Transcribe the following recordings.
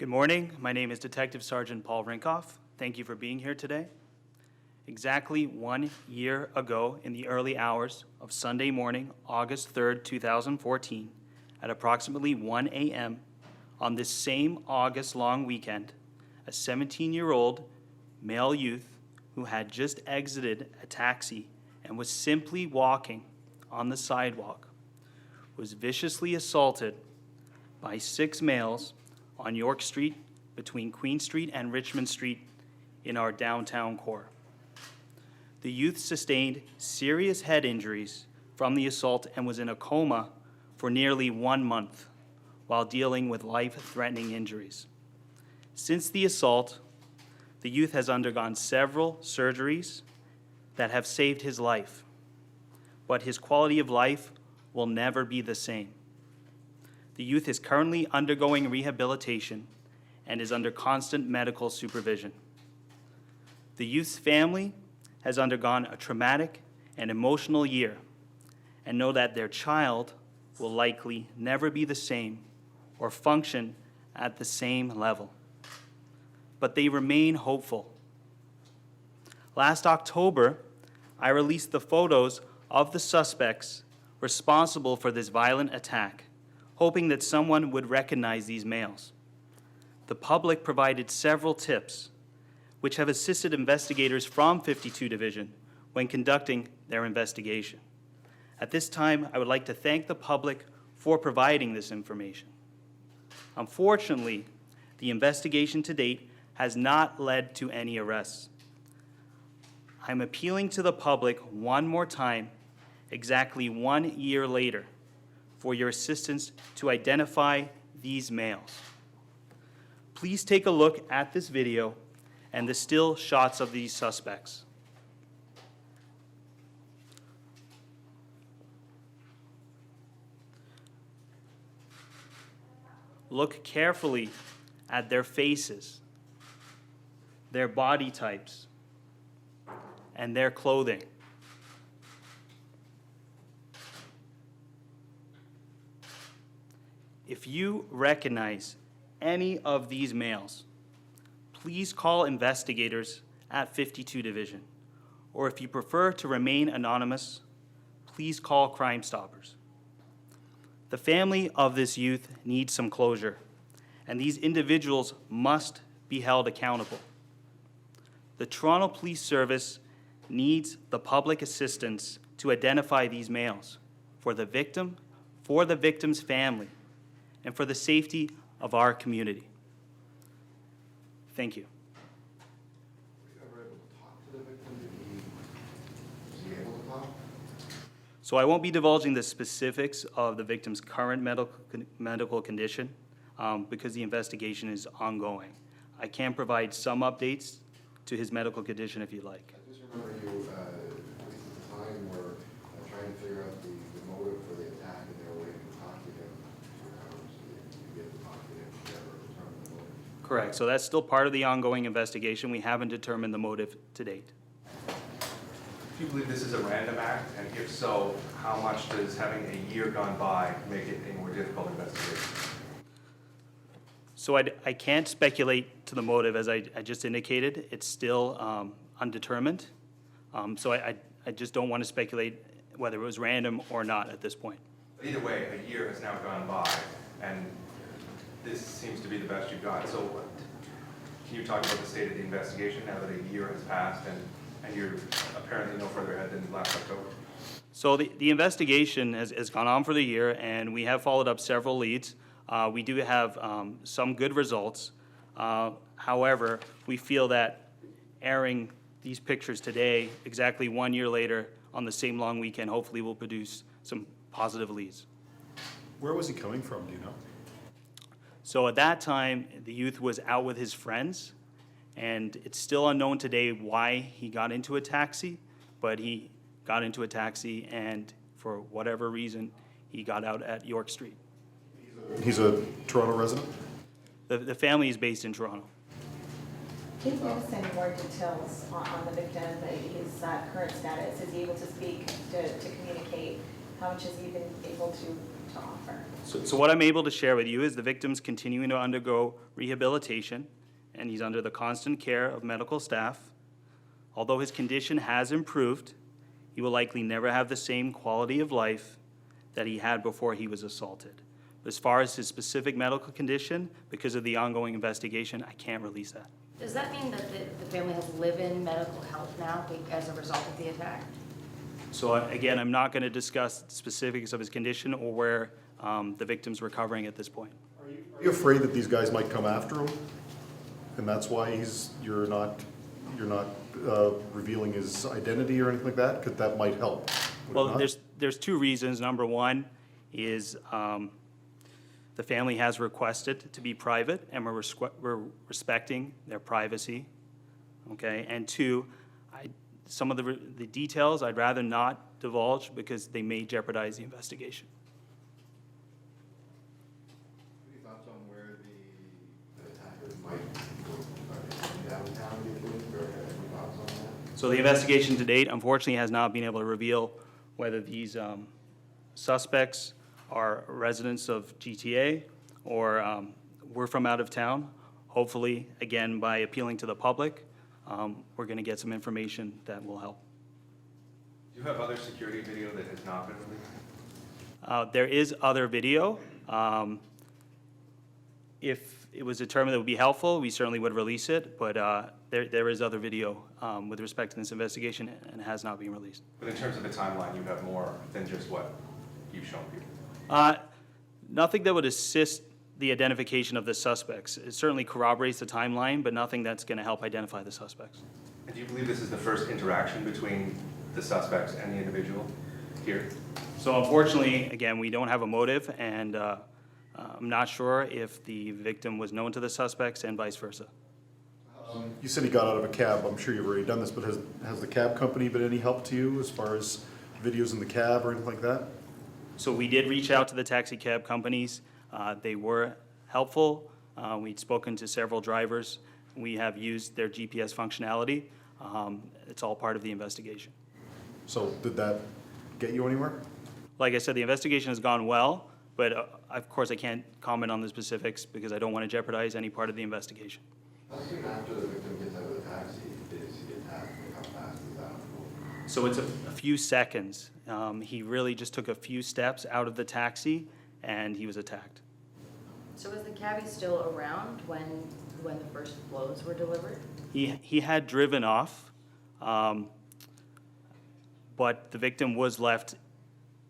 Good morning. My name is Detective Sergeant Paul Rinkoff. Thank you for being here today. Exactly 1 year ago, in the early hours of Sunday morning, August 3rd, 2014, at approximately 1 a.m., on this same August long weekend, a 17-year-old male youth who had just exited a taxi and was simply walking on the sidewalk was viciously assaulted by 6 males on York Street between Queen Street and Richmond Street in our downtown core. The youth sustained serious head injuries from the assault and was in a coma for nearly 1 month while dealing with life-threatening injuries. Since the assault, the youth has undergone several surgeries that have saved his life, but his quality of life will never be the same. The youth is currently undergoing rehabilitation and is under constant medical supervision. The youth's family has undergone a traumatic and emotional year and know that their child will likely never be the same or function at the same level. But they remain hopeful. Last October, I released the photos of the suspects responsible for this violent attack, hoping that someone would recognize these males. The public provided several tips, which have assisted investigators from 52 Division when conducting their investigation. At this time, I would like to thank the public for providing this information. Unfortunately, the investigation to date has not led to any arrests. I'm appealing to the public one more time, exactly 1 year later, for your assistance to identify these males. Please take a look at this video and the still shots of these suspects. Look carefully at their faces, their body types, and their clothing. If you recognize any of these males, please call investigators at 52 Division, or if you prefer to remain anonymous, please call Crime Stoppers. The family of this youth needs some closure, and these individuals must be held accountable. The Toronto Police Service needs the public assistance to identify these males for the victim, for the victim's family, and for the safety of our community. Thank you. Were you ever able to talk to the victim? Was he able to talk? So I won't be divulging the specifics of the victim's current medical condition because the investigation is ongoing. I can provide some updates to his medical condition if you'd like. I just remember you, at least at the time, were trying to figure out the motive for the attack, and they were waiting to talk to him for hours to get to talk to him to ever determine the motive. Correct. So that's still part of the ongoing investigation. We haven't determined the motive to date. Do you believe this is a random act? And if so, how much does having a year gone by make it a more difficult investigation? So I can't speculate to the motive, as I just indicated. It's still undetermined. So I just don't want to speculate whether it was random or not at this point. Either way, a year has now gone by, and this seems to be the best you've got. So can you talk about the state of the investigation now that a year has passed and you're apparently no further ahead than last October? So the investigation has gone on for the year, and we have followed up several leads. We do have some good results. However, we feel that airing these pictures today, exactly 1 year later, on the same long weekend, hopefully will produce some positive leads. Where was he coming from, do you know? So at that time, the youth was out with his friends, and it's still unknown today why he got into a taxi, but he got into a taxi, and for whatever reason, he got out at York Street. He's a Toronto resident? The family is based in Toronto. Can you give us any more details on the victim, his current status? Is he able to speak, to communicate? How much has he been able to to offer? So what I'm able to share with you is the victim's continuing to undergo rehabilitation, and he's under the constant care of medical staff. Although his condition has improved, he will likely never have the same quality of life that he had before he was assaulted. As far as his specific medical condition, because of the ongoing investigation, I can't release that. Does that mean that the family has live-in medical help now as a result of the attack? So again, I'm not going to discuss specifics of his condition or where the victim's recovering at this point. Are you afraid that these guys might come after him? And that's why you're not revealing his identity or anything like that? Because that might help. Would it Well, not? there's two reasons. Number one is the family has requested to be private, and we're respecting their privacy, okay? And two, some of the details I'd rather not divulge because they may jeopardize the investigation. Any thoughts on where the attackers might go downtown, do you think, or any thoughts on that? So the investigation to date, unfortunately, has not been able to reveal whether these suspects are residents of GTA or were from out of town. Hopefully, again, by appealing to the public, we're going to get some information that will help. Do you have other security video that has not been released? There is other video. If it was determined that it would be helpful, we certainly would release it, but there is other video with respect to this investigation, and it has not been released. But in terms of the timeline, you have more than just what you've shown people. Nothing that would assist the identification of the suspects. It certainly corroborates the timeline, but nothing that's going to help identify the suspects. And do you believe this is the first interaction between the suspects and the individual here? So unfortunately, again, we don't have a motive, and I'm not sure if the victim was known to the suspects and vice versa. You said he got out of a cab. I'm sure you've already done this, but has the cab company been any help to you as far as videos in the cab or anything like that? So we did reach out to the taxi cab companies. They were helpful. We'd spoken to several drivers. We have used their GPS functionality. It's all part of the investigation. So did that get you anywhere? Like I said, the investigation has gone well, but of course I can't comment on the specifics because I don't want to jeopardize any part of the investigation. How soon after the victim gets out of the taxi is he attacked, and how fast is that? So it's a few seconds. He really just took a few steps out of the taxi and he was attacked. So was the cabbie still around when the first blows were delivered? He had driven off, but the victim was left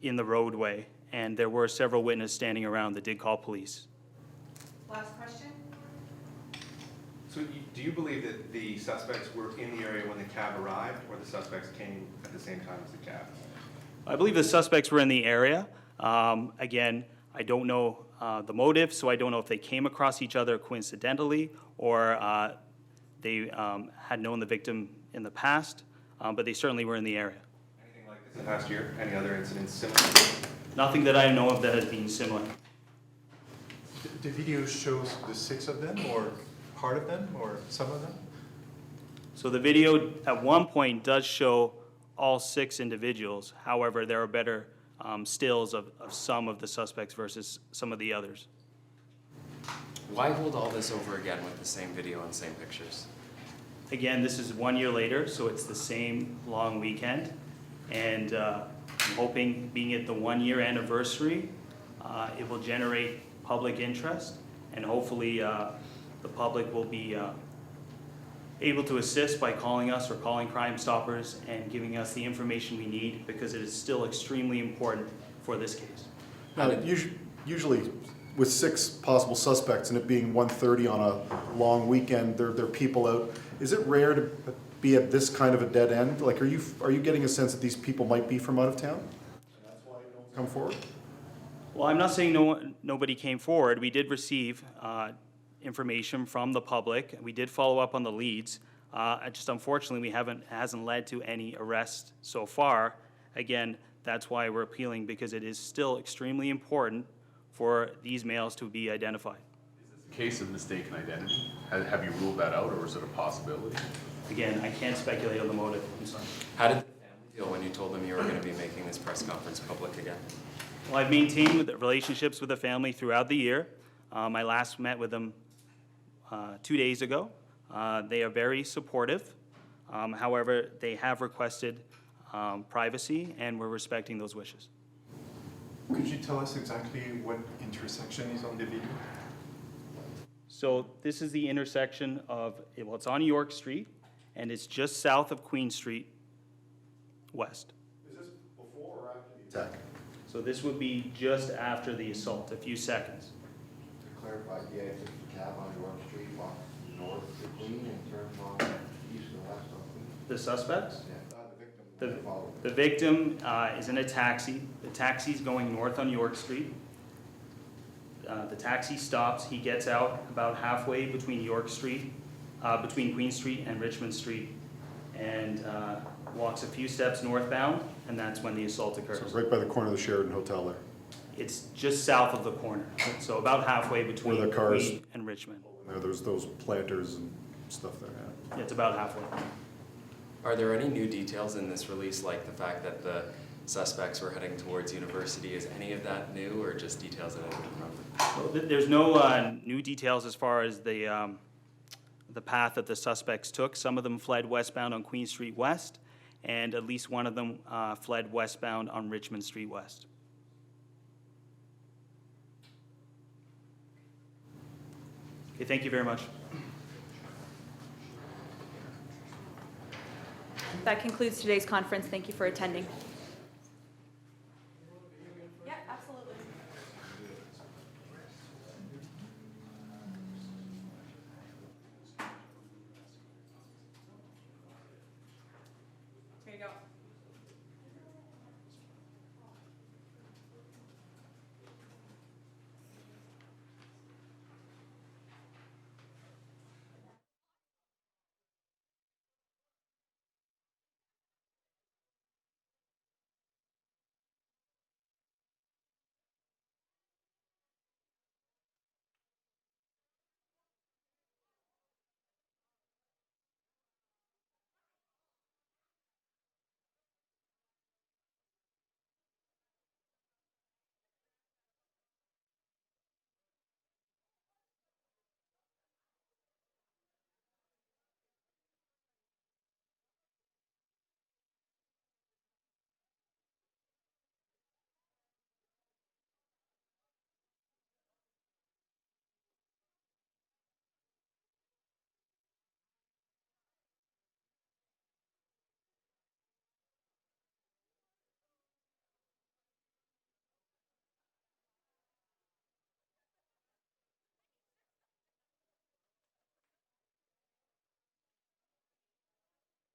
in the roadway, and there were several witnesses standing around that did call police. Last question? So do you believe that the suspects were in the area when the cab arrived, or the suspects came at the same time as the cab? I believe the suspects were in the area. Again, I don't know the motive, so I don't know if they came across each other coincidentally or they had known the victim in the past, but they certainly were in the area. Anything like this in the past year? Any other incidents similar? Nothing that I know of that has been similar. The video shows the 6 of them, or part of them, or some of them? So the video at one point does show all 6 individuals. However, there are better stills of some of the suspects versus some of the others. Why hold all this over again with the same video and same pictures? Again, this is 1 year later, so it's the same long weekend. And I'm hoping, being it the 1 year anniversary, it will generate public interest, and hopefully the public will be able to assist by calling us or calling Crime Stoppers and giving us the information we need, because it is still extremely important for this case. Now, usually with 6 possible suspects and it being 1:30 on a long weekend, there are people out. Is it rare to be at this kind of a dead end? Like, are you getting a sense that these people might be from out of town? And that's why they don't come forward? Well, I'm not saying nobody came forward. We did receive information from the public. We did follow up on the leads. Just unfortunately, it hasn't led to any arrests so far. Again, that's why we're appealing, because it is still extremely important for these males to be identified. Is this a case of mistaken identity? Have you ruled that out, or is it a possibility? Again, I can't speculate on the motive. I'm sorry. How did the family feel when you told them you were going to be making this press conference public again? Well, I've maintained with relationships with the family throughout the year. I last met with them 2 days ago. They are very supportive. However, they have requested privacy, and we're respecting those wishes. Could you tell us exactly what intersection is on the video? So this is the intersection of, well, it's on York Street, and it's just south of Queen Street West. Is this before or after the attack? So this would be just after the assault, a few seconds. To clarify, yeah, it's a cab on York Street, walks north to Queen and turns on east and west on Queen. The suspects? Yeah, the victim. The, followed. the victim is in a taxi. The taxi's going north on York Street. The taxi stops. He gets out about halfway between York Street, between Queen Street and Richmond Street, and walks a few steps northbound, and that's when the assault So occurs. right by the corner of the Sheridan Hotel there. It's just south of the corner, so about halfway between Where the cars- Queen and Richmond. There's those planters and stuff there, yeah. It's about halfway. Are there any new details in this release, like the fact that the suspects were heading towards university? Is any of that new, or just details that have been remembered? Well, there's no new details as far as the path that the suspects took. Some of them fled westbound on Queen Street West, and at least one of them fled westbound on Richmond Street West. Okay, thank you very much. That concludes today's conference. Thank you for attending.